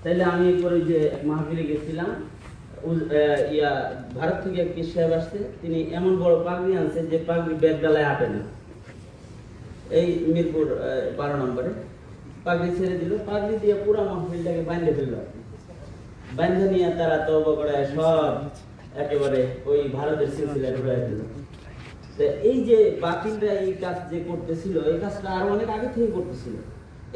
তাইলে আমি একবার ওই যে মাহফিলে গেছিলাম, ভারত থেকে এক পীর সাহেব আসছে, তিনি এমন বড় পাগড়ি আনছে যে পাগড়ি ব্যাগ ডালায় আটে না। এই মিরপুর 12 নম্বরে পাগড়ি ছেড়ে দিল, পাগড়ি দিয়ে পুরো মাহফিলটাকে বাঁধে ফেলল। বাঁধে নিয়ে তারা তওবা করে সব একেবারে ওই ভারতের সিলসিলায় ঢুকাই দিল। এই যে বাতিলরা এই কাজ যে করতেছিল, এই কাজটা আরো অনেক আগে থেকে করতেছিল।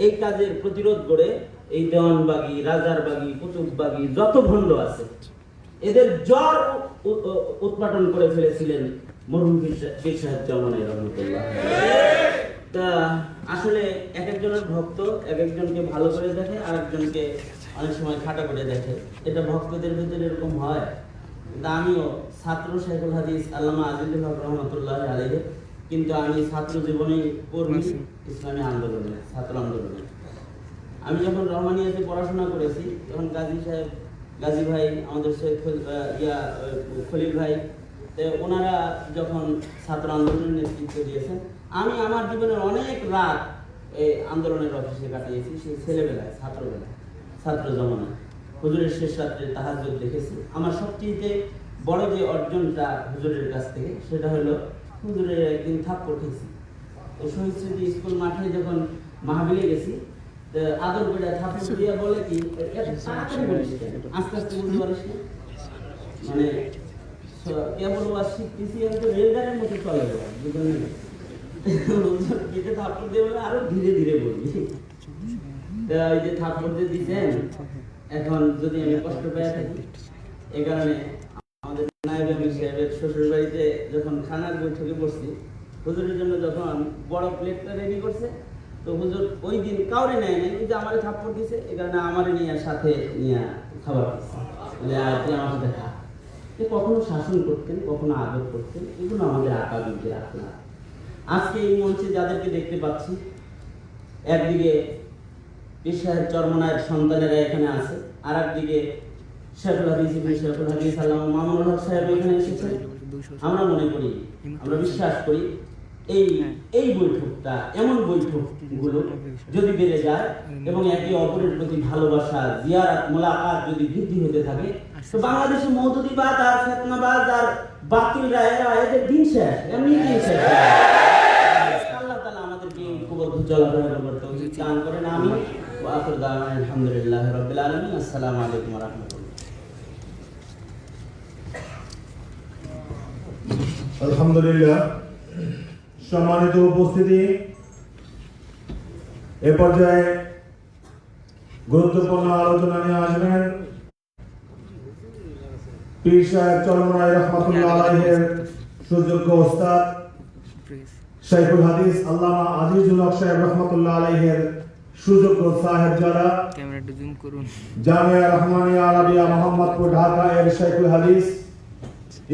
এই কাজের প্রতিরোধ করে এই দেওয়ানবাগী, রাজারবাগী, কুতুববাগী যত ভণ্ড আছে এদের জ্বর উৎপাদন করে ফেলেছিলেন মরহুম পীর সাহেব চরমনাই রহমতুল্লাহ। তা আসলে এক একজনের ভক্ত এক একজনকে ভালো করে দেখে, আর একজনকে অনেক সময় খাটা করে দেখে। এটা ভক্তদের ভিতরে এরকম হয়। আমিও ছাত্র শেখুল হাদিস আল্লামা আজিজুল হক রহমতুল্লাহ আলাইহি, কিন্তু আমি ছাত্র জীবনে কর্মী ইসলামী আন্দোলনে, ছাত্র আন্দোলনে। আমি যখন রহমানিয়াতে পড়াশোনা করেছি তখন গাজী ভাই, আমাদের খলিল ভাই, ওনারা যখন ছাত্র আন্দোলনের নেতৃত্ব দিয়েছেন, আমি আমার জীবনের অনেক রাত এই আন্দোলনের অফিসে কাটিয়েছি। সেই ছেলেবেলায়, ছাত্র জমানায় হুজুরের শেষ রাত্রে তাহাজ্জুদ দেখেছি। আমার সবচেয়ে বড় যে অর্জনটা হুজুরের কাছ থেকে, সেটা হলো হুজুরের একদিন থাপ্পড় খেয়েছি। শহীদ স্মৃতি স্কুল মাঠে যখন মাহফিলে গেছি, আদর করে থাপ্পড় দিয়ে বলে কি, আস্তে আস্তে বুঝতে পারিস না, মানে কেবল শিখতেছি, আমি তো রেলগাড়ির মতো চলে যাবো, বুঝলেন না? থাপ্পড় দিয়ে বলে আরো ধীরে ধীরে বলবি। ওই যে থাপ্পড় দিয়ে দিচ্ছেন, এখন যদি আমি কষ্ট পেয়ে থাকি, এই কারণে আমাদের নায়েব আমির সাহেবের শ্বশুর বাড়িতে যখন খানার বৈঠকে বসছি, হুজুরের জন্য যখন বড় প্লেটটা রেডি করছে, তো হুজুর ওই দিন কাউরে নেয় নাই, কিন্তু আমারে থাপ্পড় দিছে। এই কারণে আমারে নিয়ে সাথে নিয়ে খাবার দিচ্ছে, আমার সাথে খা। কখনো শাসন করতেন, কখনো আদর করতেন, এগুলো আমাদের আকাবিদের আখলাক। আজকে এই মঞ্চে যাদেরকে দেখতে পাচ্ছি, একদিকে পীর সাহেব চরমনায়ের সন্তানেরা এখানে আছে, আর একদিকে শেখুল হাদিস আল্লামা মামুনুল হক সাহেব এখানে এসেছেন। আমরা মনে করি, আমরা বিশ্বাস করি, এই বৈঠকটা, এমন বৈঠকগুলো যদি বেড়ে যায় এবং একে অপরের প্রতি ভালোবাসা, জিয়ারত, মোলাকাত যদি বৃদ্ধি হতে থাকে, তো বাংলাদেশে মওদুদিবাদ আর ফিতনাবাজ আর বাতিলরা এদের দিন শেষ, এমনি দিন শেষ। আল্লাহ তাআলা আমাদেরকে ঐক্যবদ্ধ চলাফেরা করতে দান করেন। আমি ওয়া আখিরু দাওয়ানা আলহামদুলিল্লাহি রাব্বিল আলামিন। আসসালামু আলাইকুম ওয়া রাহমাতুল্লাহ। আলহামদুলিল্লাহ। সম্মানিত উপস্থিতি, এ পর্যায়ে গুরুত্বপূর্ণ আলোচনা নিয়ে আসবেন পীর সাহেব চরমনাই রহমাতুল্লাহ আলাইহির সুযোগ্য ওস্তাদ শেখুল হাদিস আল্লামা আজিজুল হক সাহেব রহমাতুল্লাহ আলাইহির সুযোগ্য সাহেব যারা ক্যামেরাটা জুম করুন। জামিয়া রহমানিয়া আরাবিয়া মোহাম্মদপুর ঢাকা এর শেখুল হাদিস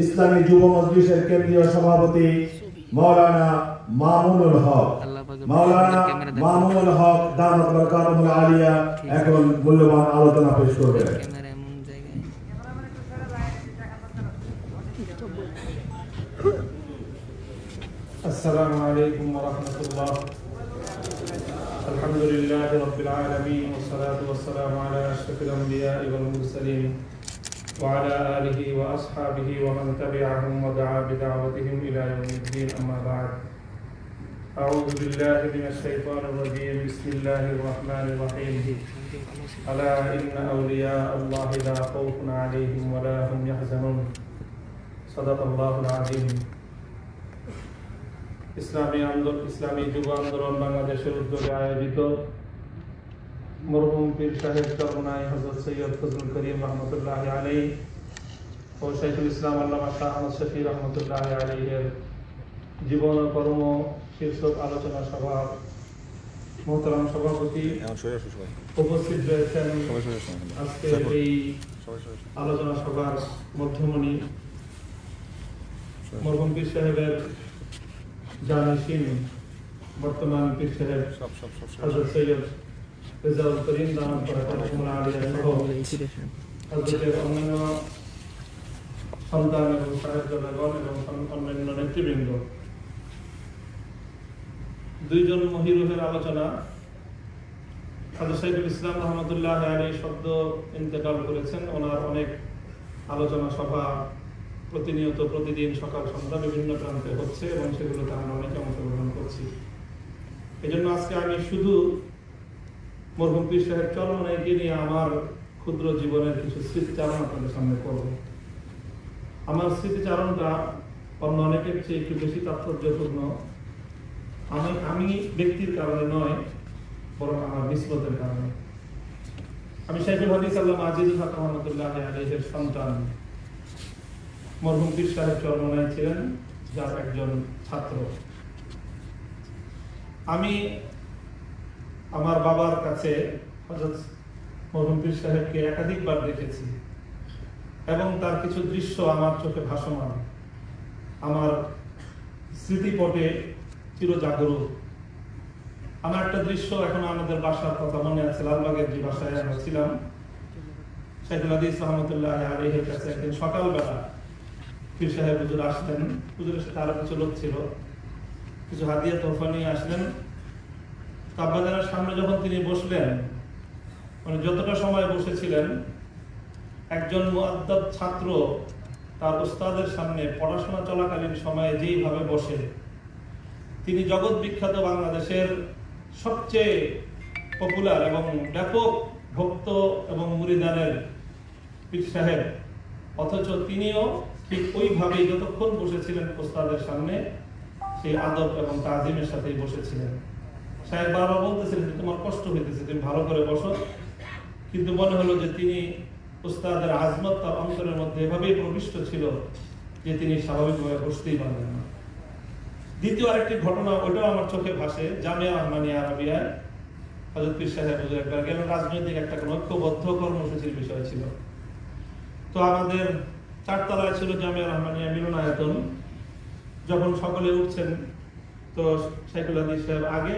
ইসলামী যুব মজলিসের কেন্দ্রীয় সভাপতি মাওলানা মামুনুল হক, দামাত বরকাতুহুল আলিয়া এখন মূল্যবান আলোচনা পেশ করবেন। السلام عليكم ورحمة الله. الحمد لله رب العالمين والصلاة والسلام على أشرف الأنبياء والمرسلين وعلى آله وأصحابه ومن تبعهم ودعا بدعوتهم إلى يوم الدين. أما بعد، أعوذ بالله من الشيطان الرجيم. بسم الله الرحمن الرحيم. ألا إن أولياء الله لا خوف عليهم ولا هم يحزنون. صدق الله العظيم. ইসলামী যুব আন্দোলন বাংলাদেশের উদ্যোগে আয়োজিত মরহুম পীর সাহেব চরমনাই হযরত সৈয়দ ফজলুল করিম রহমতুল্লাহ আলাইহি ও শাইখুল ইসলাম আল্লামা শাহ আহমদ শফি রহমতুল্লাহ আলাইহির জীবন ও কর্ম শীর্ষক আলোচনা সভা মোহতারাম সভাপতি উপস্থিত রয়েছেন আজকে এই আলোচনা সভার মধ্যমণি মরহুম পীর সাহেবের জানিসিন বর্তমান পীর সাহেব হযরত সৈয়দ রেজাউল করিম দামাত বরকাতুহুল আলিয়া সহ হযরতের অন্যান্য সন্তান এবং সাহেবজাদাগণ এবং অন্যান্য নেতৃবৃন্দ। দুইজন মহিরুহের আলোচনা হযরত শাইখুল ইসলাম রহমতুল্লাহ আলাইহি শব্দ ইন্তেকাল করেছেন। ওনার অনেক আলোচনা সভা প্রতিনিয়ত প্রতিদিন সকাল সন্ধ্যা বিভিন্ন প্রান্তে হচ্ছে এবং সেগুলোতে আমরা অনেকে অংশগ্রহণ করছি। এই জন্য আজকে আমি শুধু মরহুম পীর সাহেব চরমনাইকে নিয়ে আমার ক্ষুদ্র জীবনের কিছু স্মৃতিচারণ আপনাদের সামনে করব। আমার স্মৃতিচারণটা অন্য অনেকের চেয়ে একটু বেশি তাৎপর্যপূর্ণ। আমি ব্যক্তির কারণে নয়, বরং আমার নিসবতের কারণে। আমি শাইখুল হাদিস আল্লামা আজিজুল হক রহমতুল্লাহ আলাইহির সন্তান। মরহুম পীর সাহেব চরমনাই ছিলেন যার একজন ছাত্র। আমি আমার বাবার কাছে হযরত মরহুম পীর সাহেবকে একাধিকবার দেখেছি এবং তার কিছু দৃশ্য আমার চোখে ভাসমান, আমার স্মৃতিপটে চিরজাগরুক। আমার একটা দৃশ্য এখন আমাদের বাসার কথা মনে আছে, লালবাগের যে বাসায় আমরা ছিলাম। শাইখুল হাদিস রহমতুল্লাহ আলাইহির কাছে একদিন সকালবেলা পীর সাহেব হুজুর আসলেন। হুজুরের সাথে আরো কিছু লোক ছিল, কিছু হাদিয়া তোহফা নিয়ে আসলেন। আব্বাজানের সামনে যখন তিনি বসলেন, মানে যতটা সময় বসেছিলেন, একজন মুআদ্দাব ছাত্র তার উস্তাদের সামনে পড়াশোনা চলাকালীন সময়ে যেইভাবে বসে, তিনি জগৎ বিখ্যাত বাংলাদেশের সবচেয়ে পপুলার এবং ব্যাপক ভক্ত এবং মুরিদানের পীর সাহেব, অথচ তিনিও ঠিক ওইভাবেই যতক্ষণ বসেছিলেন উস্তাদের সামনে সেই আদব এবং তাজিমের সাথেই বসেছিলেন। সাহেব বারবার বলতেছিলেন যে তোমার কষ্ট হইতেছে, তুমি ভালো করে বসো, কিন্তু মনে হলো যে তিনি উস্তাদের আজমত তার অন্তরের মধ্যে এভাবেই প্রবিষ্ট ছিল যে তিনি স্বাভাবিকভাবে বসতেই পারলেন না। দ্বিতীয় আরেকটি ঘটনা, ওইটাও আমার চোখে ভাসে। জামিয়া রহমানিয়া আরাবিয়ায় হযরত পীর সাহেব হুজুর একবার গেলেন, রাজনৈতিক একটা কোনো ঐক্যবদ্ধ কর্মসূচির বিষয় ছিল। তো আমাদের 4 তলায় ছিল জামিয়া রহমানিয়া মিলনায়তন। যখন সকলে উঠছেন, তো শাইখুল হাদিস সাহেব আগে,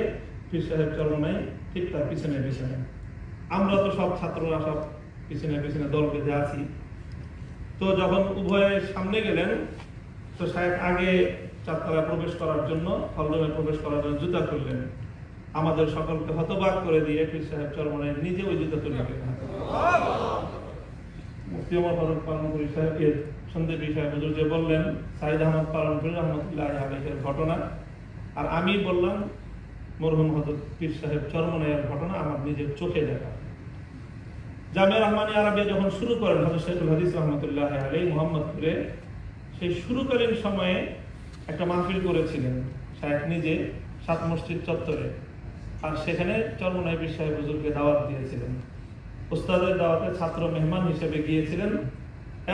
পীর সাহেব চরমনাই ঠিক তার পিছনে পিছনে। আমরা তো সব ছাত্ররা সব পিছনে পিছনে দল বেঁধে আছি। তো যখন উভয়ে সামনে গেলেন, তো সাহেব আগে 4 তলায় প্রবেশ করার জন্য, হলরুমে প্রবেশ করার জন্য জুতা খুললেন। আমাদের সকলকে হতবাক করে দিয়ে পীর সাহেব চরমনাই নিজে ওই জুতা তুলে গেলেন। মুফতি ওমর ফারুক পালনপুরি সাহেবকে সন্দীপী সাহেব হুজুর যে বললেন সাইদ আহমদ পালনপুরি রহমতুল্লাহ আলাইহির ঘটনা, আর আমি বললাম মরহুম হযরত পীর সাহেব চরমনাইয়ের ঘটনা আমার নিজের চোখে দেখা। জামিয়া রহমানিয়া আরাবিয়া যখন শুরু করেন হযরত শাইখুল হাদিস রহমতুল্লাহ আলাইহি মুহাম্মদপুরে, সেই শুরুকালীন সময়ে একটা মাহফিল করেছিলেন শাইখ নিজে 7 মসজিদ চত্বরে, আর সেখানে চরমনাই পীর সাহেব হুজুরকে দাওয়াত দিয়েছিলেন। উস্তাদের দাওয়াতে ছাত্র মেহমান হিসেবে গিয়েছিলেন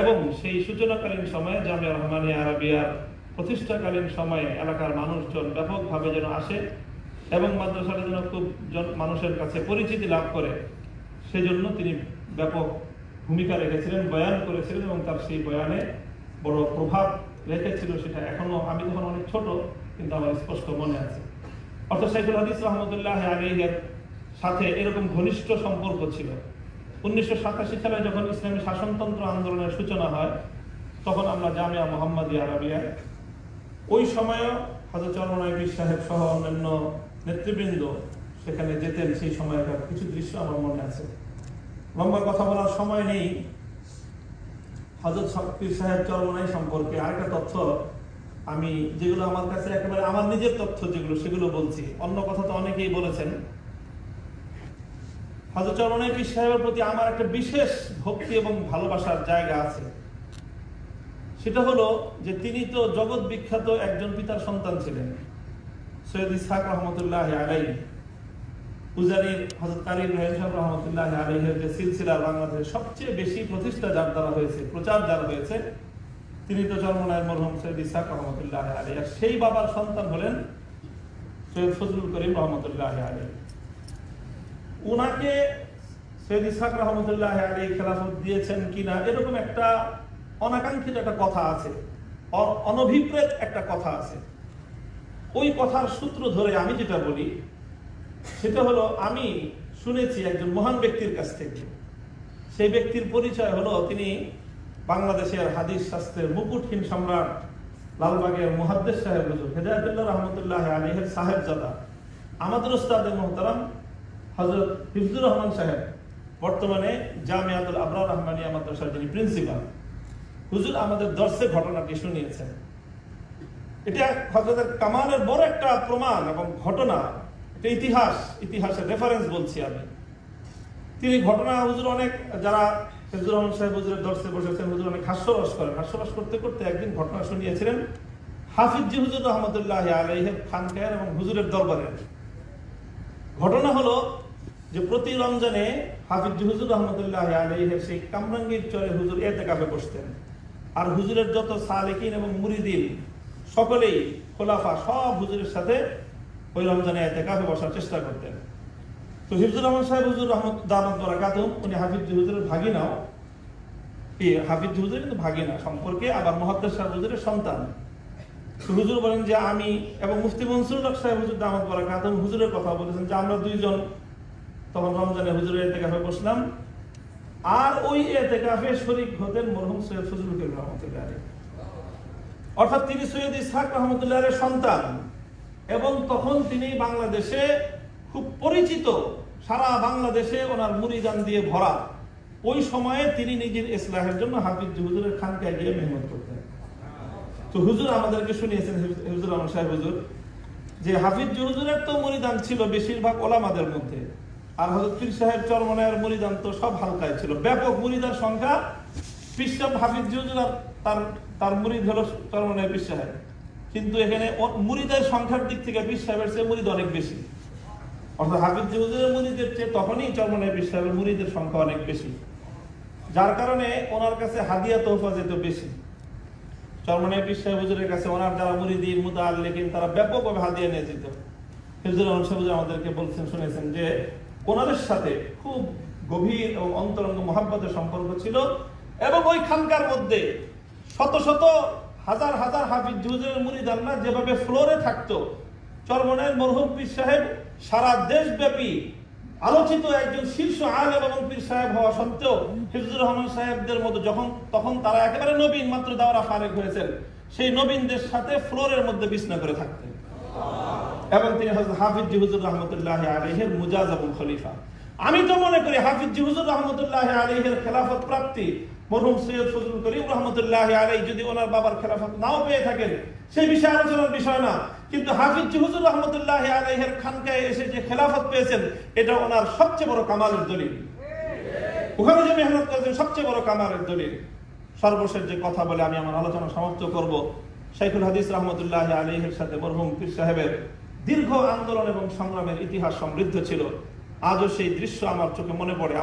এবং সেই সূচনাকালীন সময়ে জামিয়া রহমানিয়া আরাবিয়ার প্রতিষ্ঠাকালীন সময়ে এলাকার মানুষজন ব্যাপকভাবে যেন আসে এবং মাদ্রাসাটা যেন খুব মানুষের কাছে পরিচিতি লাভ করে, সেজন্য তিনি ব্যাপক ভূমিকা রেখেছিলেন, বয়ান করেছিলেন এবং তার সেই বয়ানে বড় প্রভাব রেখেছিল। সেটা এখনো, আমি তখন অনেক ছোট, কিন্তু আমার স্পষ্ট মনে আছে। অর্থাৎ শাইখুল হাদিস রহমতুল্লাহ আলাইহির সাথে এরকম ঘনিষ্ঠ সম্পর্ক ছিল। 1987 সালে যখন ইসলামী শাসনতন্ত্র আন্দোলনের সূচনা হয়, তখন আমরা জামিয়া মুহাম্মাদিয়া আরাবিয়ায়, ওই সময়ও হযরত চরমনাই পীর সাহেব সহ অন্যান্য নেতৃবৃন্দ সেখানে যেতেন। সেই সময়কার কিছু দৃশ্য আমার মনে আছে। লম্বা কথা বলার সময় নেই। হযরত পীর সাহেব চরমনাই সম্পর্কে আরেকটা তথ্য, আমি যেগুলো আমার কাছে একেবারে আমার নিজের তথ্য যেগুলো, সেগুলো বলছি। অন্য কথা তো অনেকেই বলেছেন। হযরত চরমনাই পীর সাহেবের প্রতি আমার একটা বিশেষ ভক্তি এবং ভালোবাসার জায়গা আছে। সেটা হলো যে তিনি তো জগৎ বিখ্যাত একজন পিতার সন্তান ছিলেন। সৈয়দ ইসহাক রহমতুল্লাহ আলাইহি, উজানির হযরত কারি ইব্রাহিম সাহেব রহমতুল্লাহ আলাইহির যে সিলসিলা বাংলাদেশের সবচেয়ে বেশি প্রতিষ্ঠা যার দ্বারা হয়েছে, প্রচার যার হয়েছে, তিনি তো চরমনাইয়ের মরহুম সৈয়দ ইসহাক রহমতুল্লাহ আলাইহি। আর সেই বাবার সন্তান হলেন সৈয়দ ফজলুল করিম রহমতুল্লাহ আলাইহি। উনাকে সৈয়দ ইসহাক রহমতুল্লাহ আলাইহি খেলাফত দিয়েছেন কিনা এরকম একটা অনাকাঙ্ক্ষিত একটা কথা আছে, অনভিপ্রেত একটা কথা আছে। ওই কথার সূত্র ধরে আমি যেটা বলি সেটা হলো, আমি শুনেছি একজন মহান ব্যক্তির কাছ থেকে। সেই ব্যক্তির পরিচয় হলো, তিনি বাংলাদেশের হাদিস শাস্ত্রের মুকুটহীন সম্রাট লালবাগের মুহাদ্দিস সাহেব হুজুর হেদায়েতুল্লাহ রহমতুল্লাহ আলাইহির সাহেবজাদা, আমাদের উস্তাদে মুহতারাম হযরত হিফজুর রহমান সাহেব, বর্তমানে জামিয়াতুল আবরার রহমানিয়া মাদ্রাসার যিনি প্রিন্সিপাল, হুজুর আমাদের দর্শে ঘটনাটি শুনিয়েছেন। এটা হযরতের কামালের বড় একটা প্রমাণ এবং ঘটনা, এটা ইতিহাসের রেফারেন্স বলছি আমি। তিনি ঘটনা হুজুর অনেক, যারা হিফজুর রহমান সাহেব হুজুরের দর্শে বসেছেন, হুজুর অনেক হাস্যরস করেন। হাস্যরস করতে করতে একদিন ঘটনা শুনিয়েছিলেন হাফিজ হুজুর রহমতুল্লাহ আলাইহির খানকার এবং হুজুরের দরবারের। ঘটনা হলো যে প্রতি রমজানে হাফিজ হুজুর রহমতুল্লাহ আলাইহির সেই কামরাঙ্গীর চরে হুজুর এতেকাফে বসতেন। আর হুজুরের যত সালেকিন এবং মুরিদিন সকলেই খোলাফা সব হুজুরের সাথে ওই রমজানে এতেকাফে বসার চেষ্টা করতেন। তো হিফজুর রহমান সাহেব হুজুর রহমত দামাত বারাকাতুহু, উনি হাফিজ হুজুরের ভাগিনাও, হাফিজ হুজুরের কিন্তু ভাগিনা সম্পর্কে, আবার মুহাদ্দিস সাহেব হুজুরের সন্তান। তো হুজুর বলেন যে আমি এবং মুফতি মনসুরুল হক সাহেব হুজুর দামাত বারাকাতুহু হুজুরের কথা বলেছেন যে আমরা দুইজন তখন রমজানে হুজুরের এতেকাফে বসলাম, আর ওই এতেকাফে শরীক হতেন মরহুম সৈয়দ ফজলুল করিম রহমতুল্লাহ আলাইহি, অর্থাৎ তিনি সৈয়দ ইসহাক রহমতুল্লাহ আলাইহির সন্তান, এবং তখন তিনি বাংলাদেশে খুব পরিচিত, সারা বাংলাদেশে ওনার মুরিদান দিয়ে ভরা। ওই সময়ে তিনি নিজের ইসলাহের জন্য হাফিজ হুজুরের খানকায় গিয়ে মেহনত করতেন। তো হুজুর আমাদেরকে শুনিয়েছেন, হিফজুর রহমান সাহেব হুজুর, যে হাফিজ হুজুরের তো মুরিদান ছিল বেশিরভাগ ওলামাদের মধ্যে, আর হযরত পীর সাহেব চরমনায়ের মুরিদান তো সব হালকায় ছিল, ব্যাপক মুরিদার সংখ্যা। পীর সাহেব হাফিজ হুজুর আর তার মুরিদ হলো চরমনায়ের পীর সাহেব, কিন্তু এখানে মুরিদের সংখ্যার দিক থেকে পীর সাহেবের চেয়ে মুরিদ অনেক বেশি। অর্থাৎ হাফিজ হুজুরের মুরিদের চেয়ে তখনই চরমনায়ের পীর সাহেবের মুরিদের সংখ্যা অনেক বেশি, যার কারণে ওনার কাছে হাদিয়া তোহফা যেত বেশি। চরমনায়ের পীর সাহেব হুজুরের কাছে ওনার যারা মুরিদিন মুতাআল্লিকিন তারা ব্যাপকভাবে হাদিয়া নিয়ে যেত। হিফজুর রহমান সাহেব আমাদেরকে বলছেন, শুনেছেন যে ওনাদের সাথে খুব গভীর এবং অন্তরঙ্গ মহব্বতের সম্পর্ক ছিল, এবং ওই খানকার মধ্যে শত শত হাজার হাজার হাফিজ হুজুরের মুরিদানরা যেভাবে ফ্লোরে থাকতো, চরমনায়ের মরহুম পীর সাহেব সারা দেশব্যাপী আলোচিত একজন শীর্ষ আলেম এবং পীর সাহেব হওয়া সত্ত্বেও হিফজুর রহমান সাহেবদের মতো তখন তারা একেবারে নবীন, মাত্র দাওরা ফারেক হয়েছেন, সেই নবীনদের সাথে ফ্লোরের মধ্যে বিছনা করে থাকতেন। এবং তিনি হাফিজ হুজুর রহমতুল্লাহ আলাইহির মুজাজাবুল খলিফা। আমি তো মনে করি হাফিজ হুজুর রহমতুল্লাহ আলাইহির খেলাফত প্রাপ্তি মরহুম সৈয়দ ফজলুল করিম রহমতুল্লাহ আলাইহি যদি ওনার বাবার খেলাফত নাও পেয়ে থাকেন, সেই বিষয়ে আলোচনার বিষয় না, কিন্তু হাফিজ হুজুর রহমতুল্লাহ আলাইহির খানকায় এসে যে খেলাফত পেয়েছেন এটা ওনার সবচেয়ে বড় কামালের দলিল। ওখানে যে মেহনত করেছেন সবচেয়ে বড় কামালের দলিল। সর্বশেষ যে কথা বলে আমি আমার আলোচনা সমাপ্ত করব, শাইখুল হাদিস রহমতুল্লাহ আলাইহির সাথে মরহুম পীর সাহেবের দীর্ঘ আন্দোলন এবং সংগ্রামের ইতিহাস সমৃদ্ধ ছিল। আজও সেই দৃশ্য আমার চোখে মনে পড়ে,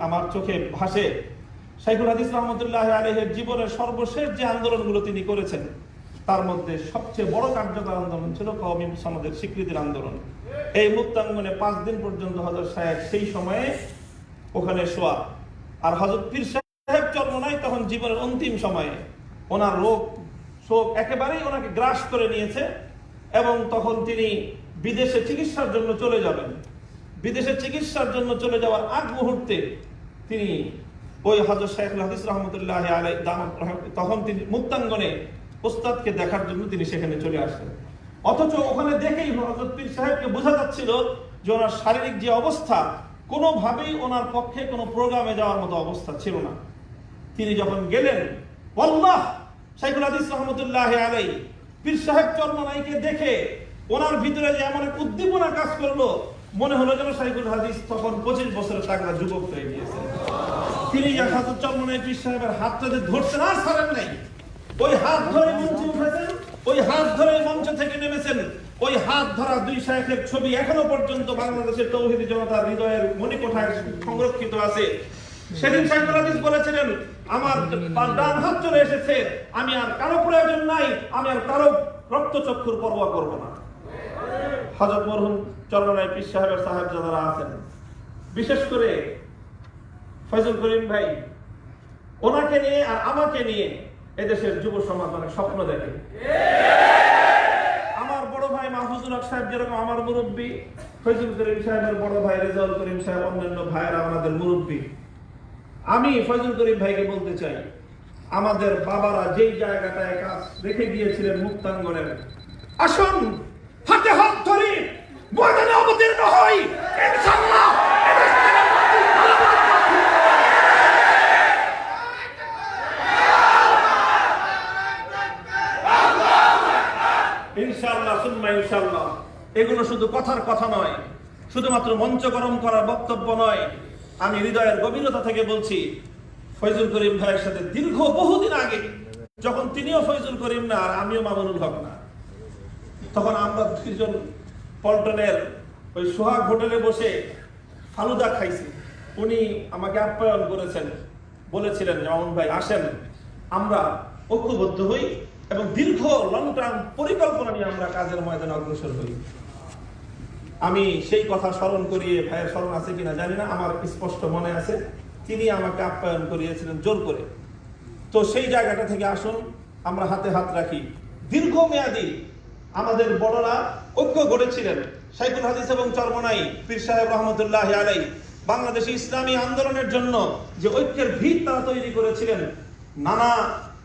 আমার চোখে ভাসে। শাইখুল হাদিস রহমতুল্লাহ আলাইহির জীবনের সর্বশেষ যে আন্দোলনগুলো তিনি করেছেন তার মধ্যে সবচেয়ে বড় কার্যকর আন্দোলন ছিল কওমি সনদের স্বীকৃতির আন্দোলন। এই মুক্তাঙ্গনে 5 দিন পর্যন্ত হযরত শায়েখ সেই সময়ে ওখানে শোয়া, আর হযরত পীর সাহেব চরমনায় তখন জীবনের অন্তিম সময়ে ওনার রোগ শোক একেবারেই ওনাকে গ্রাস করে নিয়েছে, এবং তখন তিনি বিদেশে চিকিৎসার জন্য চলে যাবেন। বিদেশে চিকিৎসার জন্য চলে যাওয়ার আগ মুহূর্তে তিনি ওই হযরত শাইখুল হাদিস রহমতুল্লাহ আলাইহি তখন তিনি মুক্তাঙ্গনে ওস্তাদকে দেখার জন্য তিনি সেখানে চলে আসলেন। অথচ ওখানে দেখেই হযরত পীর সাহেবকে বোঝা যাচ্ছিল যে ওনার শারীরিক যে অবস্থা, কোনোভাবেই ওনার পক্ষে কোনো প্রোগ্রামে যাওয়ার মতো অবস্থা ছিল না। তিনি যখন গেলেন, আল্লাহ, শাইখুল হাদিস রহমতুল্লাহ আলাইহি পীর সাহেব চরমনাইকে দেখে ওনার ভিতরে যে এমন এক উদ্দীপনা কাজ করলো, মনে হলো যেন শাইখুল হাদিস তখন 25 বছরের তাগড়া যুবক হয়ে গিয়েছেন। তিনি যখন চরমনাই পীর সাহেবের হাতটা ধরছেন আর ছাড়েন নাই, ওই হাত ধরে মঞ্চে উঠেছেন, ওই হাত ধরে মঞ্চ থেকে নেমেছেন। ওই হাত ধরা দুই শাইখের ছবি এখনো পর্যন্ত বাংলাদেশের তৌহিদি জনতার হৃদয়ের মণিকোঠায় সংরক্ষিত আছে। সেদিন শাইখুল হাদিস বলেছিলেন, আমার ডান হাত চলে এসেছে, আমি আর কারো প্রয়োজন নাই, আমি আর কারো রক্তচক্ষুর পরোয়া করব না। হযরত মরহুম চরমনাই পীর সাহেবের সাহেবজাদারা আছেন, বিশেষ করে ফয়জুল করিম ভাই, ওনাকে নিয়ে আর আমাকে নিয়ে এদেশের যুব সমাজ অনেক স্বপ্ন দেখে। আমার বড় ভাই মাহফুজুল হক সাহেব যেরকম আমার মুরব্বী, ফয়জুল করিম সাহেবের বড় ভাই রেজাউল করিম সাহেব, অন্যান্য ভাইয়েরা আমাদের মুরব্বী। আমি ফয়জুল করিম ভাইকে বলতে চাই, আমাদের বাবারা যেই জায়গাটায় কাজ রেখে গিয়েছিলেন মুক্তাঙ্গনের, আসুন হাতে হাত ধরে ময়দানে অবতীর্ণ হই, ইনশাআল্লাহ ইনশাআল্লাহ সুম্মা ইনশাআল্লাহ। এগুলো শুধু কথার কথা নয়, শুধুমাত্র মঞ্চ গরম করার বক্তব্য নয়। আমি হৃদয়ের গভীরতা থেকে বলছি, ফয়জুল করিম ভাইয়ের সাথে দীর্ঘ বহুদিন আগে, যখন তিনিও ফয়জুল করিম না আর আমিও মামুনুল হক না, তখন আমরা দুজন পল্টনের ওই সোহাগ হোটেলে বসে ফালুদা খাইছি। উনি আমাকে আপ্যায়ন করেছেন, বলেছিলেন মামুন ভাই আসেন আমরা ঐক্যবদ্ধ হই এবং দীর্ঘ লং টার্ম পরিকল্পনা নিয়ে আমরা কাজের ময়দানে অগ্রসর হই। আমি সেই কথা স্মরণ করিয়ে, ভাইয়ের স্মরণ আছে কিনা জানি না, আমার স্পষ্ট মনে আছে তিনি আমাকে আপ্যায়ন করিয়েছিলেন জোর করে। তো সেই জায়গাটা থেকে আসুন আমরা হাতে হাত রাখি। দীর্ঘমেয়াদী আমাদের বড়রা ঐক্য গড়েছিলেন। শাইখুল হাদিস এবং চরমনাই পীর সাহেব রহমতুল্লাহ আলাইহি বাংলাদেশে ইসলামী আন্দোলনের জন্য যে ঐক্যের ভিত তারা তৈরি করেছিলেন, নানা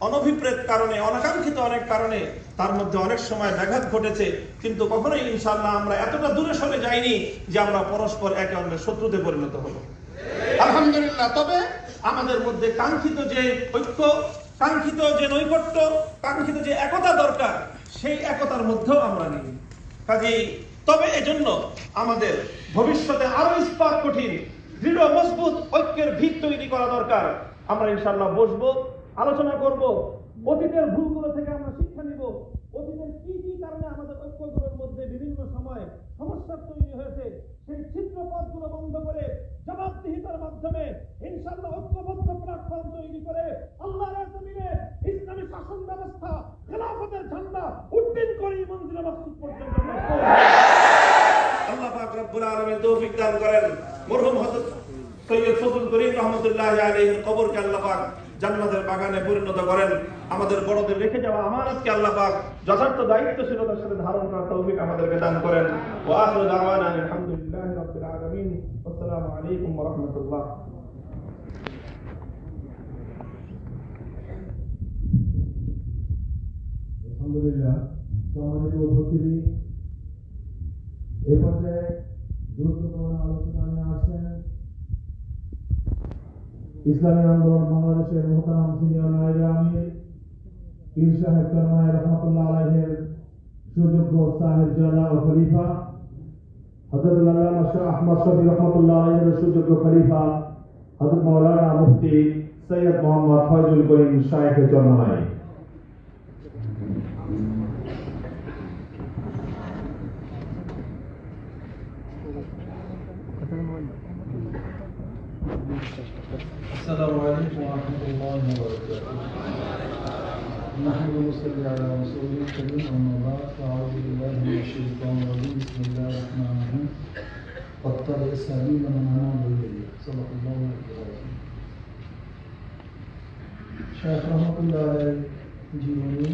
অনভিপ্রেত কারণে, অনাকাঙ্ক্ষিত অনেক কারণে তার মধ্যে অনেক সময় ব্যাঘাত ঘটেছে, কিন্তু কখনোই ইনশাআল্লাহ আমরা এতটা দূরে সরে যাইনি যে আমরা পরস্পর একে অন্যের শত্রুতে পরিণত হব। আলহামদুলিল্লাহ। তবে আমাদের মধ্যে কাঙ্ক্ষিত যে ঐক্য, কাঙ্ক্ষিত যে নৈকট্য, কাঙ্ক্ষিত যে একতা দরকার, সেই একতার মধ্যেও আমরা নেই। কাজেই তবে এজন্য আমাদের ভবিষ্যতে আরো ইস্পাত কঠিন দৃঢ় মজবুত ঐক্যের ভিত তৈরি করা দরকার। আমরা ইনশাআল্লাহ বসবো, আলোচনা করব, অতীতের ভুলগুলো থেকে আমরা শিক্ষা নিব, অতীতের কি কি কারণে আমাদের ঐক্যগুলোর মধ্যে বিভিন্ন সময় সমস্যা তৈরি হয়েছে, সেই ছিদ্র পথগুলো বন্ধ করে জবাবদিহিতার মাধ্যমে ইনশাআল্লাহ ঐক্যবদ্ধ প্ল্যাটফর্ম তৈরি করে আল্লাহর জমিনে ইসলামী শাসন ব্যবস্থা, খেলাফতের ঝান্ডা উড্ডীন করে মঞ্জিলে মাকসুদ পর্যন্ত। আল্লাহ পাক রব্বুল আলামিন তৌফিক দান করেন। মরহুম হযরত সৈয়দ ফজলুল করিম রহমতুল্লাহ আলাইহির কবরকে আল্লাহ পাক জান্নাতের বাগানে পরিণত করেন। আমাদের বড়দের রেখে যাওয়া আমানতকে আল্লাহ পাক যথার্থ দায়িত্বশীলতার সাথে ধারণ করার তৌফিক আমাদেরকে দান করেন। ওয়া আখিরু দাওয়ানা আলহামদুলিল্লাহি রাব্বিল আলামিন। আসসালামু আলাইকুম ওয়া রাহমাতুল্লাহ। আলহামদুলিল্লাহ। সম্মানিত উপস্থিতি, এ পর্যায়ে গুরুত্বপূর্ণ আলোচনা নিয়ে আসছেন ইসলামী আন্দোলন বাংলাদেশের মোহতারাম সিনিয়র নায়েবে আমির পীর সাহেব চরমনাই রহমতুল্লাহ আলাইহির সুযোগ্য সাহেব জানা ও খলিফা হযরত আল্লামা শাহ আহমদ শফি রহমতুল্লাহ আলাইহির সুযোগ্য খলিফা হযরত মাওলানা মুফতি সৈয়দ মোহাম্মদ ফয়জুল করিম শাইখ চরমনাই। السلام عليكم ورحمة الله وبركاته. نحن نصلي على رسوله الكريم أما بعد فأعوذ بالله من الشيطان الرجيم بسم الله الرحمن الرحيم واتبع سبيل من أناب إليه صدق الله العظيم. শেখ রহমতুল্লাহ আলাইহির জীবনী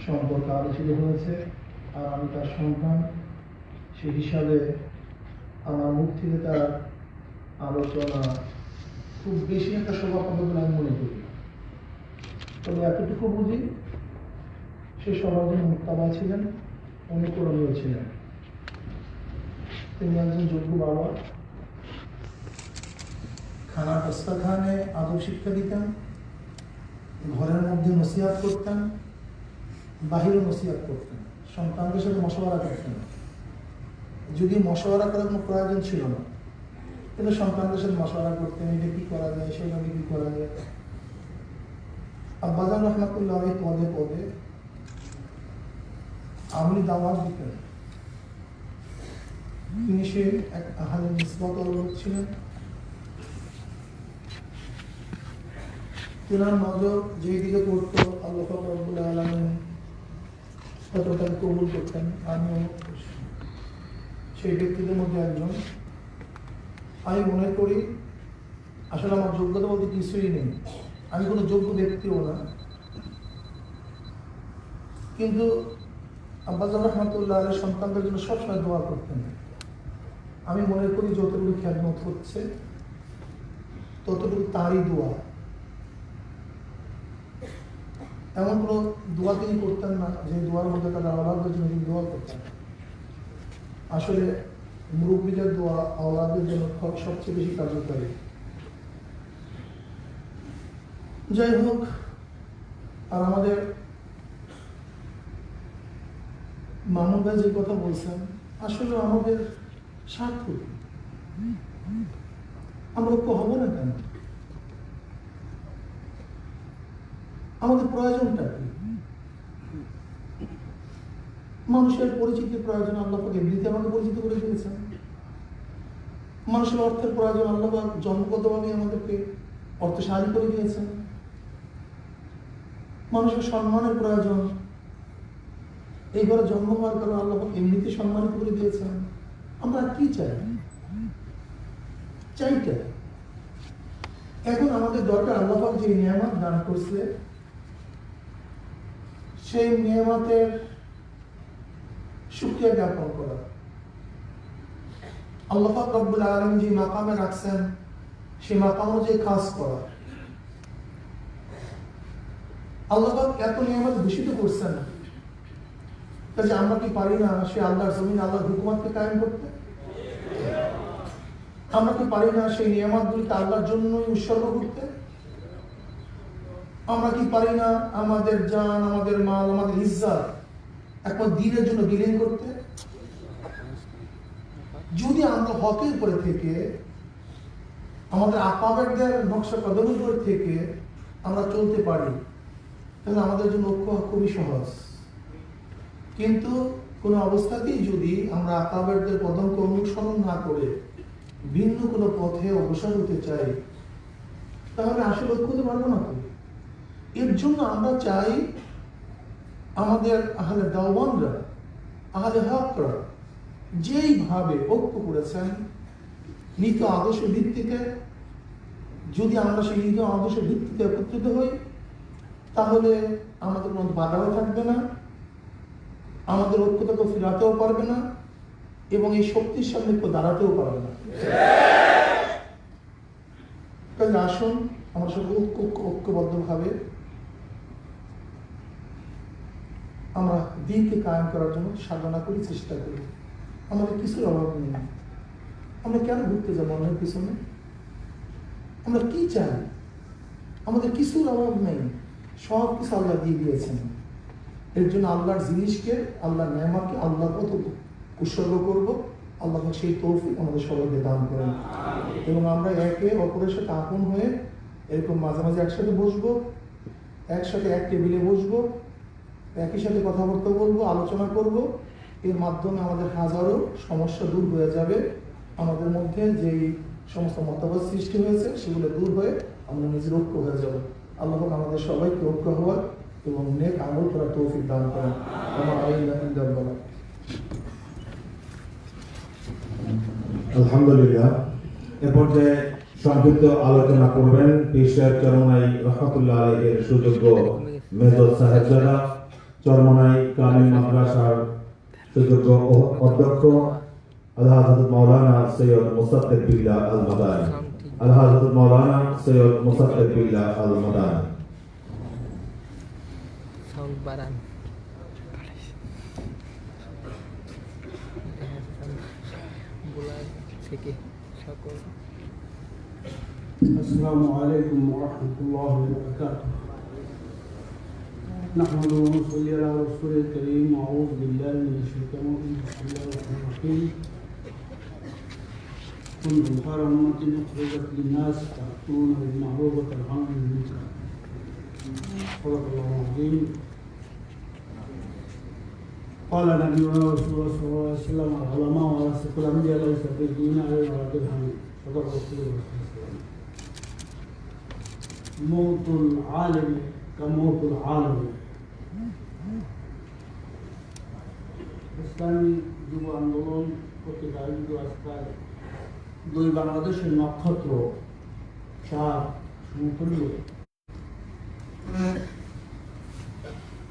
সম্পর্কে আলোচিত হয়েছে, আর আমি তার সন্তান, সেই হিসাবে আমার মুখ থেকে তার আলোচনা খুব বেশি একটা শোভা পাবে বলে আমি মনে করি। তবে এতটুকু বুঝি, সে সবার জন্য মুক্তাবা ছিলেন, অনুকরণীয় ছিলেন। তিনি একজন যোগ্য বাবা, খানা দস্তাখানে আদব শিক্ষা দিতেন, ঘরের মধ্যে নসিহাত করতেন, বাহিরে নসিহাত করতেন, সন্তানদের সাথে মশওয়ারা করতেন। যদি মশওয়ারা করার কোনো প্রয়োজন ছিল না, কিন্তু সন্তানদের সাথে মশওয়ারা করতেন, এটা কি করা যায়, সেভাবে কি করা যায়। আব্বাজান রহমতুল্লাহ পদে পদে আমলি দাওয়াত দিতেন। তিনি সে এক আহলে নিসবত লোক ছিলেন। তেনার নজর যেই দিকে পড়তো আল্লাহ রাব্বুল আলামিন ততটা কবুল করতেন। আমিও সেই ব্যক্তিদের মধ্যে একজন। আমি মনে করি আসলে আমার যোগ্যতা বলতে কিছুই নেই, আমি কোনো যোগ্য ব্যক্তিও না, কিন্তু আব্বাজান রহমতুল্লাহ আলাইহির সন্তানদের জন্য সবসময় দোয়া করতেন। আমি মনে করি যতটুকু খেদমত হচ্ছে ততটুকু তারই দোয়া। এমন কোনো দোয়া তিনি করতেন না যে দোয়ার মধ্যে তাদের আওলাদের জন্য তিনি দোয়া করতেন। আসলে মুরব্বীদের দোয়া আওলাদের জন্য সবচেয়ে বেশি কার্যকারী। যাই হোক, আর আমাদের মামুন ভাই যে কথা বলছেন, আসলে আমাদের স্বার্থ কি? আমরা ঐক্য হবো না কেন? আমাদের প্রয়োজনটা কি? মানুষের পরিচিতির প্রয়োজন আল্লাহ পাক এমনিতে আমাকে পরিচিত করে দিয়েছেন। মানুষের অর্থের প্রয়োজন আল্লাহ পাক জন্মগতভাবে আমাদেরকে অর্থশালী করে দিয়েছেন। মানুষের সম্মানের প্রয়োজন, এইবারে জন্ম হওয়ার কারণে আল্লাহ পাক এমনিতে সম্মানিত করে দিয়েছেন। আমরা কি চাই? চাইটা এখন আমাদের দরকার আল্লাহ পাক যে নিয়ামত দান করছে, সেই নিয়ামতের শুকরিয়া জ্ঞাপন করা। আল্লাহ পাক রব্বুল আলামিন যে মাকামে রাখছেন, সেই মাকাম অনুযায়ী কাজ করা। আল্লাহ পাক এত নিয়ামত দূষিত করছেন, কাজে আমরা কি পারি না সে আল্লাহর জমিন আল্লাহর হুকুমতকে কায়েম করতে? আমরা কি পারি না সেই নিয়ামতগুলিকে আল্লাহর জন্যই উৎসর্গ করতে? আমরা কি পারি না আমাদের জান, আমাদের মাল, আমাদের ইজ্জত একমাত্র দ্বীনের জন্য বিলীন করতে? যদি আমরা হকের উপরে থেকে, আমাদের আকাবেরদের নকশা কদমের উপরে থেকে আমরা চলতে পারি, তাহলে আমাদের জন্য ঐক্য খুবই সহজ। কিন্তু কোনো অবস্থাতেই যদি আমরা আকাবেরদের পদকে অনুসরণ না করে ভিন্ন কোনো পথে অগ্রসর হতে চাই, তাহলে আসলে ঐক্য হতে পারবো না। এর জন্য আমরা চাই আমাদের আহলে দাওয়ানরা, আহলে হকরা যেইভাবে ঐক্য করেছেন নীতি আদর্শ ভিত্তিতে, যদি আমরা সেই নীতি আদর্শ ভিত্তিতে একত্রিত হই, তাহলে আমাদের কোনো বাধাও থাকবে না, আমাদের ঐক্যতাকে ফিরাতেও পারবে না, এবং এই শক্তির সামনে কেউ দাঁড়াতেও পারবে না। তাহলে আসুন আমরা সব ঐক্যবদ্ধভাবে আমরা দিনকে কায়েম করার জন্য সাধনা করি, চেষ্টা করি। আমাদের কিছুর অভাব নেই। আমরা কেন ঘুরতে যাবো অন্যের পিছনে? আমরা কি চাই? আমাদের কিছুর অভাব নেই, সব কিছু আল্লাহ দিয়ে দিয়েছেন। এর জন্য আল্লাহর জিনিসকে, আল্লাহর নেয়ামতকে আল্লাহ কত উৎসর্গ করবো, আল্লাহ সেই তৌফিক আমাদের সবাইকে দান করেন। এবং আমরা একে অপরের সাথে আপন হয়ে এরকম মাঝে মাঝে একসাথে বসবো, একসাথে এক টেবিলে বসবো, একই সাথে কথাবার্তা বলবো, আলোচনা করব। এর মাধ্যমে আমাদের হাজারো সমস্যা দূর হয়ে যাবে। আমাদের মধ্যে যেই সমস্ত মতবাদ সৃষ্টি হয়েছে সেগুলো দূর হয়ে আমরা নিজের ঐক্য হয়ে যাব। আল্লাহ আমাদের সবাইকে ঐক্য হওয়ার এবং নেক আমল করার তৌফিক দান করেন। আলহামদুলিল্লাহ। এ পর্যায়ে সংক্ষিপ্ত আলোচনা করবেন পীর সাহেব চরমনাই রহমাতুল্লাহ আলাইহির সুযোগ্য মেজর সাহেবজাদা, চরমনাই কামিল মাদ্রাসার সুযোগ্য অধ্যক্ষ আলহাজ হযরত মাওলানা সৈয়দ মুসাদ্দেক বিল্লাহ আল মাদানী। আলহাজ হযরত মাওলানা সৈয়দ মুসাদ্দেক বিল্লাহ আল মাদানী। সাউন্ড বাড়ান। থেকে সকল السلام عليكم ورحمة الله وبركاته. نحمده ونصلي على رسوله الكريم وأعوذ بالله من الشيطان الرجيم. بسم الله الرحمن الرحيم. كنتم خير أمة أخرجت للناس تأتون بالمعروف وتنهون عن المنكر. صدق الله العظيم. قال نبينا رسول الله صلى الله عليه وسلم: العلماء ورثة الأنبياء ليس في الدنيا ولا درهم. صدق رسول الله صلى الله عليه وسلم. موت العالم كموت العالم. ইসলামী যুব আন্দোলন কর্তৃক আয়োজিত আজকাল দুই বাংলাদেশের নক্ষত্র চার সমতুল্য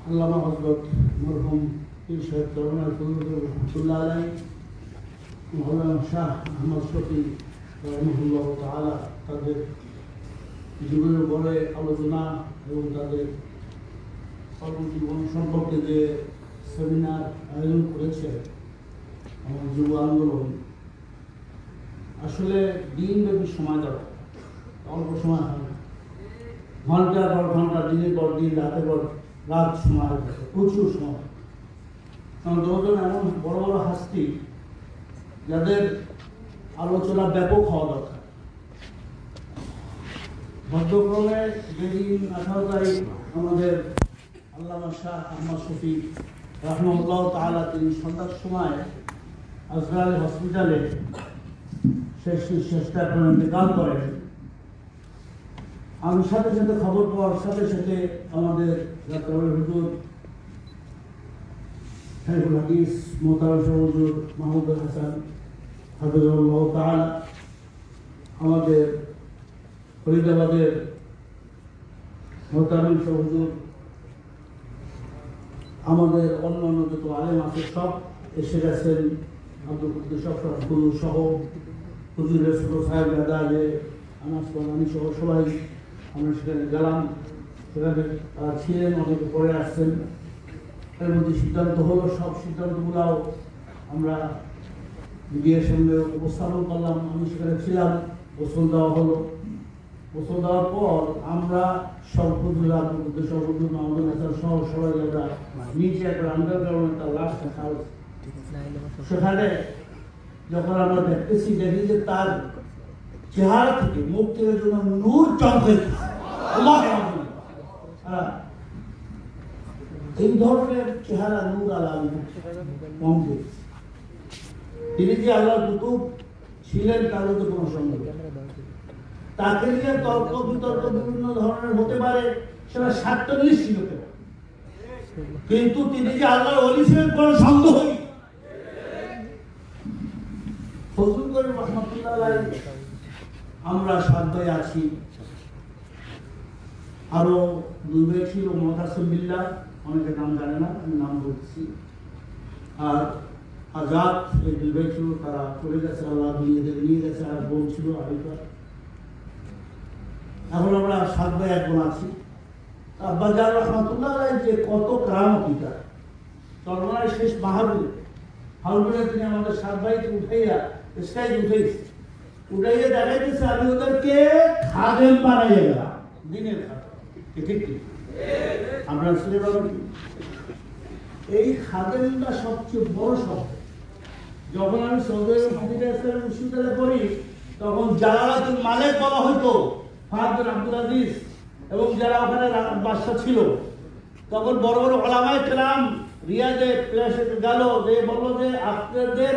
আল্লামা হযরত মরহুম পীর সাহেব চরমনাই রহমাতুল্লাহ আলাইহি, মাওলানা শাহ আহমদ শফি রাহিমাহুল্লাহ তাআলা তাদের জীবনের উপরে আলোচনা এবং তাদের কর্মজীবন সম্পর্কে যে সেমিনার আয়োজন করেছে আমার যুব আন্দোলন, আসলে দিনব্যাপী সময় দরকার, অল্প সময় হয় না। ঘন্টার পর ঘন্টা, দিনের পর দিন, রাতের পর রাত সময় হয়ে থাকে, প্রচুর সময়। কারণ দুজন এমন বড় বড় হাস্তি যাদের আলোচনা ব্যাপক হওয়া দরকার। ভদ্রক্রমে যেদিন 18 তারিখ আমাদের আল্লামা শাহ আহমদ শফি রাহমাহুল্লাহ তাআলা তিনি সন্ধ্যার সময় আজরাল হসপিটালে শেষ নিঃশ্বাসটা এখন ইন্তেকাল করেন, আমি সাথে সাথে খবর পাওয়ার সাথে সাথে আমাদের যাত্রাবাড়ি হুজুর শাইখুল হাদিস মোহতারাম শাহ হুজুর মাহমুদুল হাসান হাফিজাহুল্লাহ তাআলা, আমাদের ফরিদাবাদের মোহতারাম শাহ হুজুর, আমাদের অন্যান্য যত আলেম আছে সব এসে গেছেন। আব্দুল কুদ্দুস সহ হুজুরের ছোট সাহেব দাদা আনাস আমি সহ সবাই আমরা সেখানে গেলাম। সেখানে ছিলেন, অনেকে পরে আসছেন। এর মধ্যে সিদ্ধান্ত হলো, সব সিদ্ধান্তগুলোও আমরা মিডিয়ার সামনে উপস্থাপন করলাম। আমি সেখানে ছিলাম, গোসল দেওয়া হলো। গোসল দেওয়ার পর আমরা সব হুজুর আব্দুল কুদ্দুস হুজুর মাহমুদুল হাসান সহ সবাই আমরা নিচে একটা আন্ডারগ্রাউন্ডে তার লাশ দেখা হয়েছে। সেখানে যখন আমরা দেখতেছি, দেখি যে তার চেহারা থেকে, মুখ থেকে যেন নূর চমকাইছে। এই ধরনের চেহারা নূর আলাম মমকে, তিনি যে আল্লাহর কুতুব ছিলেন তার মধ্যে কোনো সন্দেহ নেই। তাকে নিয়ে তর্ক বিতর্ক বিভিন্ন ধরনের হতে পারে, সেটা স্বার্থনিষ্ঠ ছিল, কিন্তু তিনি যে আল্লাহর ওলি ছিলেন কোনো সন্দেহই। ফজলুল করিম রহমাতুল্লাহ আলাইহি, আমরা 7 ভাই আছি, আরো 2 ভাই ছিল, মুতাসিম বিল্লাহ, অনেকে নাম জানে না, আমি নাম বলছি, আর আজাদ, এই 2 ভাই ছিল, তারা চলে গেছে, আল্লাহ নিয়ে গেছে। আর বোন ছিল আরিফা। এখন আমরা 7 ভাই 1 বোন আছি। আব্বাজান রহমাতুল্লাহ আলাইহি যে কত কারামতি তার, চরমায় শেষ মাহফিলে হাউলুরে তিনি আমাদের 7 ভাইকে উঠাইয়া স্টেজ উঠাইয়া দেখাইতেছে, আমি ওদেরকে খাদেম বানাইয়া গেলাম, দিনের খাদেম। ঠিক কি আমরা শুনে পাবেন? এই খাদেমটা সবচেয়ে বড় শব্দ। যখন আমি সৌদি আরব বিশ্ববিদ্যালয়ে পড়ি, তখন জালালাতুল মালিক বলা হইতো ফাহাদ আব্দুল আজিজ এবং যারা ওখানে বাদশা ছিল, তখন বড় বড় ওলামায়ে কেরাম রিয়াদে প্লেসে গেল, যে বললো যে আপনাদের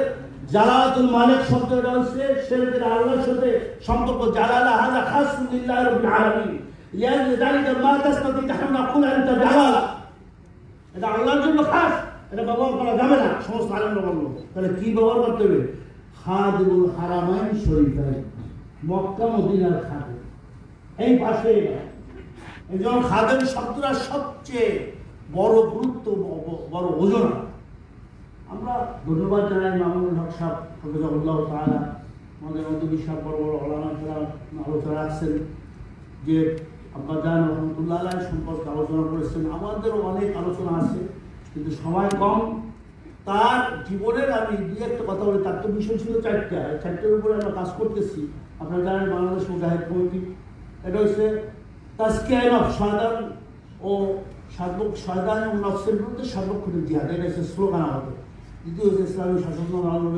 জালালাতুল মালিক শব্দটা হচ্ছে শেরকের আল্লাহর সাথে সম্পর্ক। জালালা হাযা খাসুন লিল্লাহি রাব্বিল আলামিন, লিযালিকা মা তাসতাতি তাহনা নাকুল আনতা জালালা, এটা আল্লাহর জন্য খাস, এটা ব্যবহার করা যাবে না। সমস্ত আলেমরা বললো, তাহলে কি ব্যবহার করতে হবে? খাদিমুল হারামাইন শরীফাইন, মক্কা মদিনার খাদেম, এই পাশে। এই জন্য খাদেম শব্দটা সবচেয়ে বড় গুরুত্ব, বড় ওজন। আমরা ধন্যবাদ জানাই মামুনুল হক সাহেব হাফিজাহুল্লাহ তাআলা, আমাদের মধ্যে সব বড় বড় ওলামা কেরাম আলোচনা রাখছেন, যে আব্বাজান রহমতুল্লাহ আলাইহি সম্পর্কে আলোচনা করেছেন। আমাদেরও অনেক আলোচনা আছে, কিন্তু সময় কম। তার জীবনের আমি 2-1টা কথা বলি। তার তো বিষয় ছিল 4টা, 4টার উপরে আমরা কাজ করতেছি। আপনারা জানেন বাংলাদেশ মুজাহিদ কমিটি, এটা হচ্ছে তাজকিয়া নফস, শয়তান ও শয়তান এবং নফসের বিরুদ্ধে সার্বক্ষণিক জিহাদ, এটা হচ্ছে স্লোগান আমাদের। দ্বিতীয় হচ্ছে ইসলামী শাসন,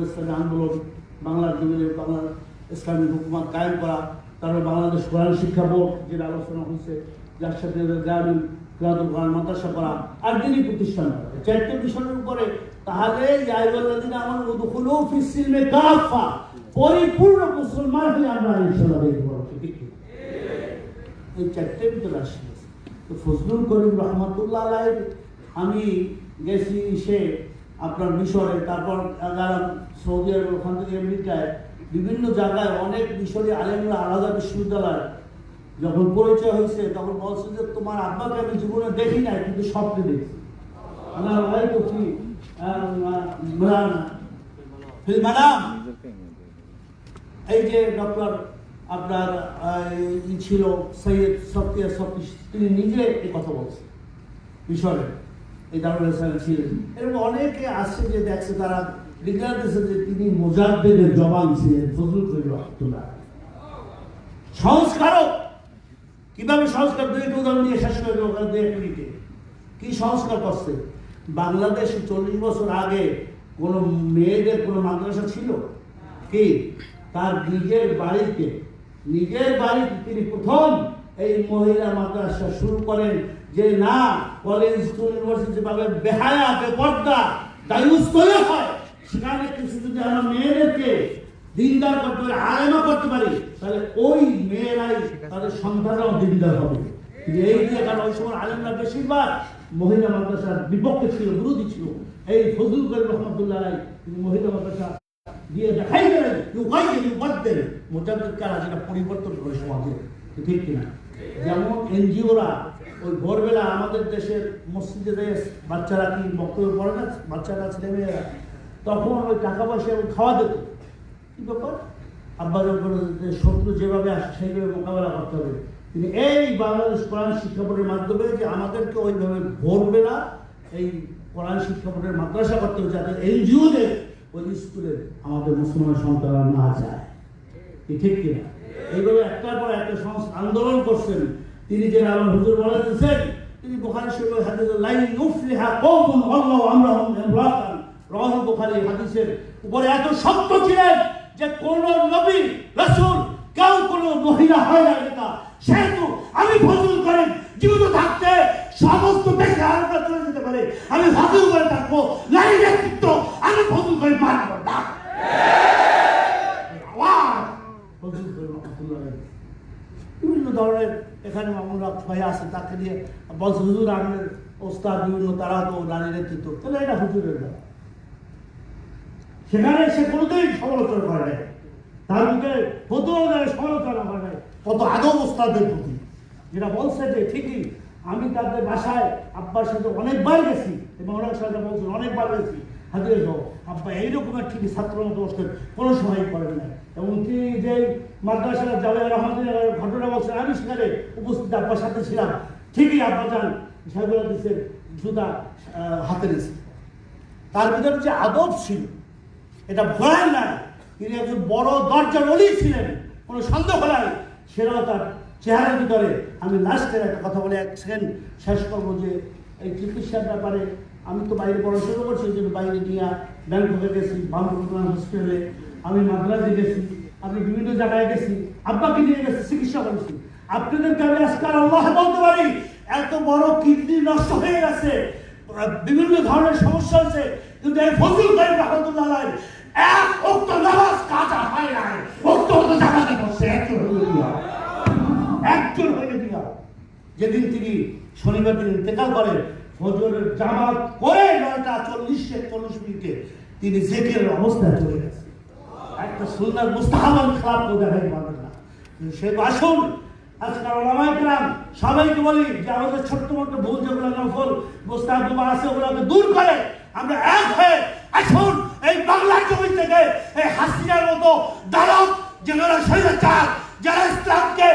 ইসলামী আন্দোলন, বাংলার জমিনে বাংলার ইসলামী হুকুমত কায়েম করা। তারপরে বাংলাদেশ কোরআন শিক্ষা বোর্ড, যেটা আলোচনা হয়েছে, যার সাথে গ্রামীণ কিরাতুল কোরআন মাদ্রাসা করা, আর দিনই প্রতিষ্ঠান করা। 4টে বিষয়ের উপরে। তাহলে ইয়া আইয়ুহাল্লাযীনা আমানু উদখুলু ফিস সিলমি কাফা, পরিপূর্ণ মুসলমান হয়ে আমরা ইনশাআল্লাহ দেখব। ঠিক এই 4টে ভিতরে আসছে। তো ফজলুল করিম রহমাতুল্লাহ আলাইহি, আমি গেছি সে আপনার মিশরে, তারপর গেলাম সৌদি আরব, ওখান থেকে আমেরিকায়, বিভিন্ন জায়গায় অনেক মিশরি আলেমরা আলাদা বিশ্ববিদ্যালয় যখন পরিচয় হয়েছে, তখন বলছে যে তোমার আব্বাকে আমি জীবনে দেখি নাই, কিন্তু স্বপ্নে দেখছি। আমার ভাই তো কি এই যে ডক্টর আপনার ছিল সৈয়দ সফতিয়ার সফি, তিনি নিজে এই কথা বলছেন মিশরে, এই দারুল ইসলাম ছিলেন। এরকম অনেকে আসছে যে দেখছে, তারা লিখে দিয়েছে যে তিনি মুজাদ্দিদের জবান ছিলেন ফজলুল করিম রহমাতুল্লাহ। সংস্কারক কিভাবে সংস্কার, দুইটা উদাহরণ দিয়ে শেষ করে ওখানে 2 মিনিটে। কি সংস্কার করছে? বাংলাদেশে 40 বছর আগে কোনো মেয়েদের কোনো মাদ্রাসা ছিল কি? তার নিজের বাড়িতে তিনি প্রথম এই মহিলা মাদ্রাসা শুরু করেন, যে না কলেজ স্কুল ইউনিভার্সিটি ভাবে বেহায়া বেপর্দা দায়ুস তৈরি হয়, সেখানে কিছু যদি আমরা মেয়েদেরকে দিনদার করতে পারি, আলেমা করতে পারি, তাহলে ওই মেয়েরাই তাদের সন্তানরাও দিনদার হবে। কিন্তু এই দিয়ে, কারণ ওই সময় আলেমরা বেশিরভাগ মহিলা মাদ্রাসার বিপক্ষে ছিল, বিরোধী ছিল। এই ফজলুল করিম রহমাতুল্লাহ তিনি মহিলা মাদ্রাসা দিয়ে দেখাই গেলেন মুজাদ্দিদ কারা, যেটা পরিবর্তন করে সমাজে, ঠিক কিনা? যেমন এনজিওরা ওই ভোরবেলা আমাদের দেশের মসজিদে যে বাচ্চারা কি বক্তব্য পড়ে না, বাচ্চারা ছেলেমেয়েরা, তখন ওই টাকা পয়সা এবং খাওয়া দিত। কি ব্যাপার? আব্বা শত্রু যেভাবে আসে সেইভাবে মোকাবেলা করতে হবে। তিনি এই বাংলাদেশ কোরআন শিক্ষা বোর্ডের মাধ্যমে যে আমাদেরকে ওইভাবে ভোরবেলা এই কোরআন শিক্ষা বোর্ডের মাদ্রাসা করতে হবে, যাতে এনজিওদের ওই স্কুলে আমাদের মুসলমান সন্তানরা না যায়, ঠিক কিনা? এইভাবে একটার পর একটা আন্দোলন করছেন তিনি। যে আমার হুজুর বলে দিয়েছেন, তিনি বুখারী শরীফের হাদিসে লা ইউফলিহা কওমুন আল্লাহু আমরাহুম ইমরাতান, রাওয়াহু বুখারী হাদিসের উপরে এত শক্ত ছিলেন যে কোন নবী রাসূল কেউ কোন মহিলা হয় না। সেহেতু আমি ফজল করেন জীবিত থাকতে সমস্ত দেশে আরবরা চলে যেতে পারে, আমি ফজল করে থাকবো, নারী নেতৃত্ব আমি ফজল করে মানব না। বিভিন্ন ধরনের এখানে মামুন হক ভাই আছে, তাকে নিয়ে বলছে হুজুর আমাদের ওস্তাদ বিভিন্ন তারা তো নারী নেতৃত্ব, তাহলে এটা হুজুরের ব্যাপার। সেখানে সে কোনোদিন সমালোচনা করে নাই, তার মুখে ফতুয়া সমালোচনা করে নাই, কত আদব ওস্তাদের প্রতি। যেটা বলছে যে ঠিকই, আমি তাদের বাসায় আব্বার সাথে অনেকবার গেছি এবং অনেক সাথে বলছেন অনেকবার গেছি, হাজির যাও আব্বা এইরকমের ঠিকই ছাত্র মতো বসতেন, কোনো সময় করেন নাই। এবং তিনি যে মাদ্রাসার জামিয়া রহমাতুল্লাহ ঘটনা বলছেন, আমি সেখানে উপস্থিত আব্বার সাথে ছিলাম, ঠিকই আব্বা যান সাহেবুল হাদিসের জুতা হাতে নিয়েছে। তার ভিতরে যে আদব ছিল এটা ভয় নাই, তিনি একজন বড় দরজার অলি ছিলেন, কোনো সন্দেহ নাই। সেটাও তার চেহারার ভিতরে। আমি লাস্টের একটা কথা বলে 1 সেকেন্ড শেষ করবো, যে এই চিকিৎসার ব্যাপারে আমি তো বাইরে পড়াশোনা করছি, যে বাইরে নিয়ে ব্যাংককে গেছি, বামপুর হসপিটালে, আমি মাদ্রাজে গেছি, আমি বিভিন্ন জায়গায় গেছি, আব্বাকে নিয়ে গেছি, চিকিৎসা করেছি। আপনাদেরকে আমি আজকে আল্লাহ বলতে পারি, এত বড় কিডনি নষ্ট হয়ে গেছে, বিভিন্ন ধরনের সমস্যা হচ্ছে, কিন্তু এই ফজলুল করিম রহমাতুল্লাহ এক ওয়াক্ত নামাজ কাজা হয় নাই, ওয়াক্ত হতে জামাতে বসে একজন হয়ে দিয়া। যেদিন তিনি শনিবার দিন ইন্তেকাল করেন, ফজরের জামাত করে 9:40 তিনি জিকিরের অবস্থায় চলে গেছেন। একটা সুন্নাত মুস্তাহাবান খেলাফ তো দেখাই পাবেন না। সে আসুন আজকাল ওলামায়ে কেরাম সবাইকে বলি যে আমাদের ছোট্ট মোট্ট ভুল যেগুলো নফল মুস্তাহাব আছে ওগুলোকে দূর করে আমরা এক হয়ে আসুন এই বাংলার জমি থেকে এই হাসিনার মতো দালাল যারা স্বৈরাচার, যারা ইসলামকে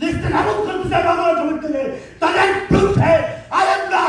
নিস্তেনাবুদ করতে চায় বাংলার জমি থেকে, তাদের বিরুদ্ধে আলেমরা